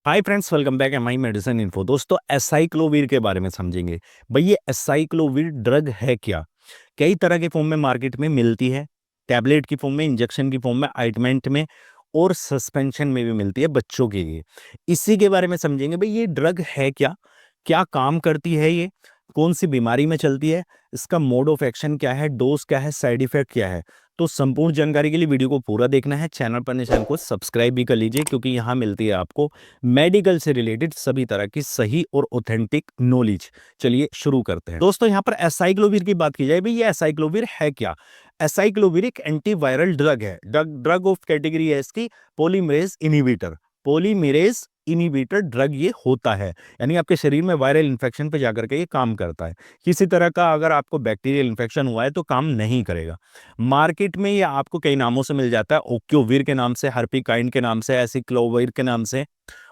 Hi friends, welcome back M I medicine info. दोस्तों, acyclovir के बारे में समझेंगे। भाई, ये एसाइक्लोवीर ड्रग है क्या? कई तरह के फॉर्म में मार्केट में मिलती है। टैबलेट की फॉर्म में, इंजेक्शन की फॉर्म में, ऑइंटमेंट में और सस्पेंशन में भी मिलती है बच्चों के लिए। इसी के बारे में समझेंगे। भाई, ये ड्रग है क्या, क्या काम करती है, ये कौन सी बीमारी में चलती है, इसका मोड ऑफ एक्शन क्या है, डोज क्या है, साइड इफेक्ट क्या है। तो संपूर्ण जानकारी के लिए वीडियो को पूरा देखना है। चैनल पर चैनल को सब्सक्राइब भी कर लीजिए, क्योंकि यहाँ मिलती है आपको मेडिकल से रिलेटेड सभी तरह की सही और ऑथेंटिक नॉलेज। चलिए शुरू करते हैं। दोस्तों, यहाँ पर एसाइक्लोविर की बात की जाए, भाई ये एसाइक्लोविर है क्या? एसाइक्लोविर एक एंटीवायरल ड्रग है। ड्रग ऑफ कैटेगरी है इसकी polymerase inhibitor. Polymerase inhibitor drug ये होता है, यानी आपके शरीर में वायरल इन्फेक्शन पे जाकर के ये काम करता है। किसी तरह का अगर आपको बैक्टीरियल इन्फेक्शन हुआ है तो काम नहीं करेगा। मार्केट में ये आपको कई नामों से मिल जाता है। ओक्योविर के नाम से, हर्पिकाइंड के नाम से, एसिक्लोविर के नाम से,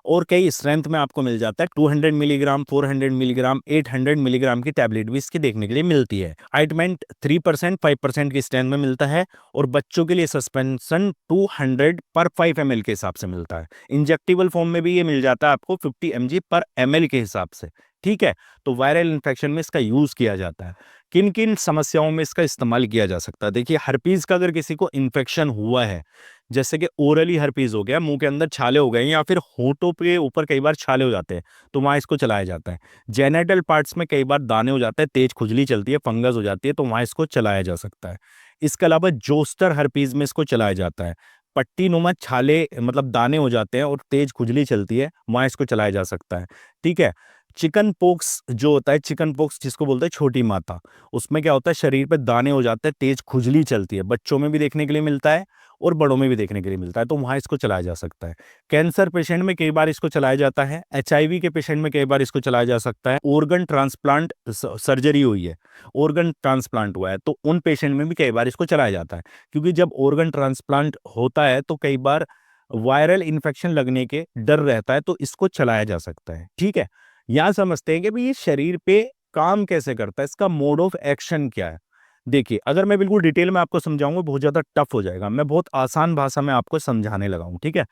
और कई स्ट्रेंथ में आपको मिल जाता है। 200 मिलीग्राम, 400 मिलीग्राम, 800 मिलीग्राम की टैबलेट भी इसकी देखने के लिए मिलती है। ऑइंटमेंट 3%, 5% की स्ट्रेंथ में मिलता है, और बच्चों के लिए सस्पेंशन 200 पर 5 ml के हिसाब से मिलता है। इंजेक्टेबल फॉर्म में भी ये मिल जाता है आपको 50 mg पर ml के हिसाब से। ठीक है, तो वायरल इन्फेक्शन में इसका यूज किया जाता है। किन किन समस्याओं में इसका इस्तेमाल किया जा सकता है? देखिए, हर्पीज का अगर किसी को इन्फेक्शन हुआ है, जैसे कि ओरली हर्पीज हो गया, मुंह के अंदर छाले हो गए, या फिर होंठों पे ऊपर कई बार छाले हो जाते हैं, तो वहां इसको चलाया जाता है। जेनेटल पार्ट्स में कई बार दाने हो जाते हैं, तेज खुजली चलती है, फंगस हो जाती है, तो वहां इसको चलाया जा सकता है। इसके अलावा जोस्टर हर्पीज में इसको चलाया जाता है। पट्टी नुमा छाले मतलब दाने हो जाते हैं और तेज खुजली चलती है, वहां इसको चलाया जा सकता है। ठीक है। चिकन पॉक्स जो होता है, चिकन पॉक्स जिसको बोलते हैं छोटी माता, उसमें क्या होता है, शरीर पे दाने हो जाते हैं, तेज खुजली चलती है, बच्चों में भी देखने के लिए मिलता है और बड़ों में भी देखने के लिए मिलता है, तो वहां इसको चलाया जा सकता है। कैंसर पेशेंट में कई बार इसको चलाया जाता है। एचआईवी के पेशेंट में कई बार इसको चलाया जा सकता है। ऑर्गन ट्रांसप्लांट सर्जरी हुई है, ऑर्गन ट्रांसप्लांट हुआ है, तो उन पेशेंट में भी कई बार इसको चलाया जाता है, क्योंकि जब ऑर्गन ट्रांसप्लांट होता है तो कई बार वायरल इन्फेक्शन लगने के डर रहता है, तो इसको चलाया जा सकता है। ठीक है, यहां समझते हैं कि भाई ये शरीर पे काम कैसे करता है, इसका मोड ऑफ एक्शन क्या है। देखिए, अगर मैं बिल्कुल डिटेल में आपको समझाऊंगा बहुत ज्यादा टफ हो जाएगा, मैं बहुत आसान भाषा में आपको समझाने लगा हूं। ठीक है,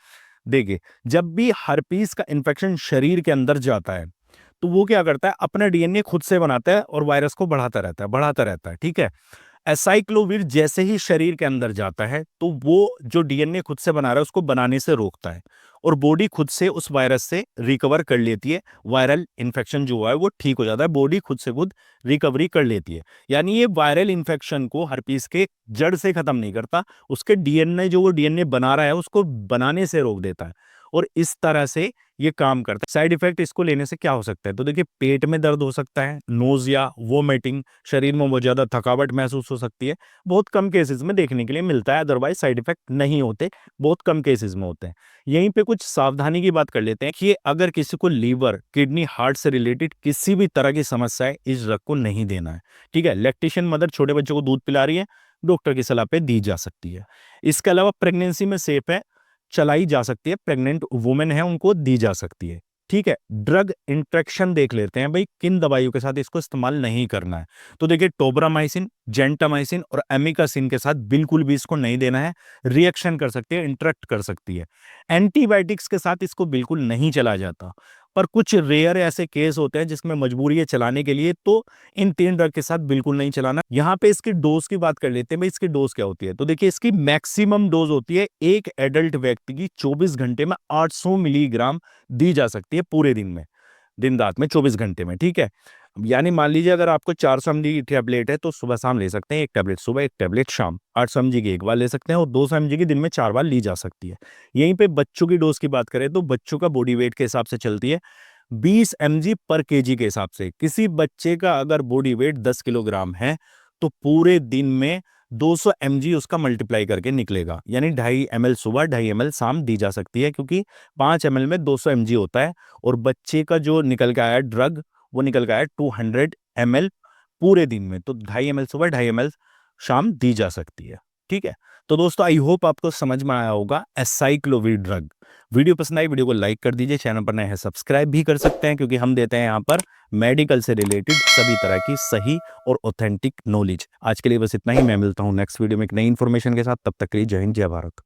देखिए, जब भी हर्पीस का इन्फेक्शन शरीर के अंदर जाता है, तो वो क्या करता है, अपना डीएनए खुद से बनाता है और वायरस को बढ़ाता रहता है, बढ़ाता रहता है। ठीक है, एसाइक्लोविर जैसे ही शरीर के अंदर जाता है, तो वो जो डीएनए खुद से बना रहा है उसको बनाने से रोकता है, और बॉडी खुद से उस वायरस से रिकवर कर लेती है। वायरल इन्फेक्शन जो हुआ है वो ठीक हो जाता है, बॉडी खुद से खुद रिकवरी कर लेती है। यानी ये वायरल इन्फेक्शन को हर्पीस के जड़ से खत्म नहीं करता, उसके डीएनए जो वो डीएनए बना रहा है उसको बनाने से रोक देता है, और इस तरह से ये काम करता है। साइड इफेक्ट इसको लेने से क्या हो सकता है? तो देखिए, पेट में दर्द हो सकता है, नोजिया, वोमिटिंग, शरीर में बहुत ज्यादा थकावट महसूस हो सकती है। बहुत कम केसेस में देखने के लिए मिलता है, अदरवाइज साइड इफेक्ट नहीं होते, बहुत कम केसेस में होते हैं। यहीं पे कुछ सावधानी की बात कर लेते हैं कि अगर किसी को लीवर, किडनी, हार्ट से रिलेटेड किसी भी तरह की समस्या है, इस ड्रग को नहीं देना है। ठीक है, लैक्टेशन मदर छोटे बच्चों को दूध पिला रही है, डॉक्टर की सलाह पे दी जा सकती है। इसके अलावा प्रेगनेंसी में सेफ है, चलाई जा सकती है, प्रेग्नेंट वुमेन है उनको दी जा सकती है। ठीक है, ड्रग इंट्रैक्शन देख लेते हैं, भाई किन दवाइयों के साथ इसको इस्तेमाल नहीं करना है। तो देखिए, टोब्रामाइसिन, जेंटामाइसिन और एमिकासिन के साथ बिल्कुल भी इसको नहीं देना है, रिएक्शन कर सकती है, इंटरेक्ट कर सकती है। एंटीबायोटिक्स के साथ इसको बिल्कुल नहीं चला जाता, पर कुछ रेयर ऐसे केस होते हैं जिसमें मजबूरी है चलाने के लिए, तो इन 3 ड्रग के साथ बिल्कुल नहीं चलाना। यहाँ पे इसकी डोज की बात कर लेते हैं, भाई इसकी डोज क्या होती है? तो देखिए, इसकी मैक्सिमम डोज होती है एक एडल्ट व्यक्ति की 24 घंटे में 800 मिलीग्राम दी जा सकती है पूरे दिन में, दिन रात में 24 घंटे में। ठीक है, यानी मान लीजिए अगर आपको 400 mg की टैबलेट है तो सुबह शाम ले सकते हैं, एक टैबलेट सुबह, एक टैबलेट शाम। 800 mg की एक बार ले सकते हैं, और 200 mg की दिन में 4 बार ली जा सकती है। यहीं पे बच्चों की डोज की बात करें तो बच्चों का बॉडी वेट के हिसाब से चलती है, 20 mg पर केजी के हिसाब से। किसी बच्चे का अगर बॉडी वेट 10 किलोग्राम है, तो पूरे दिन में 200 mg उसका मल्टीप्लाई करके निकलेगा, यानी 2.5 ml सुबह, 2.5 ml शाम दी जा सकती है, क्योंकि 5 ml में 200 mg होता है, और बच्चे का जो निकल के आया ड्रग वो निकल के आया 200 ml पूरे दिन में, तो 2.5 ml सुबह, 2.5 ml शाम दी जा सकती है। ठीक है, तो दोस्तों आई होप आपको समझ में आया होगा एसाइक्लोविर ड्रग। वीडियो पसंद आई, वीडियो को लाइक कर दीजिए, चैनल पर नए हैं सब्सक्राइब भी कर सकते हैं, क्योंकि हम देते हैं यहाँ पर मेडिकल से रिलेटेड सभी तरह की सही और ऑथेंटिक नॉलेज। आज के लिए बस इतना ही, मैं मिलता हूँ नेक्स्ट वीडियो में एक नई इन्फॉर्मेशन के साथ, तब तक के लिए जय हिंद, जय भारत।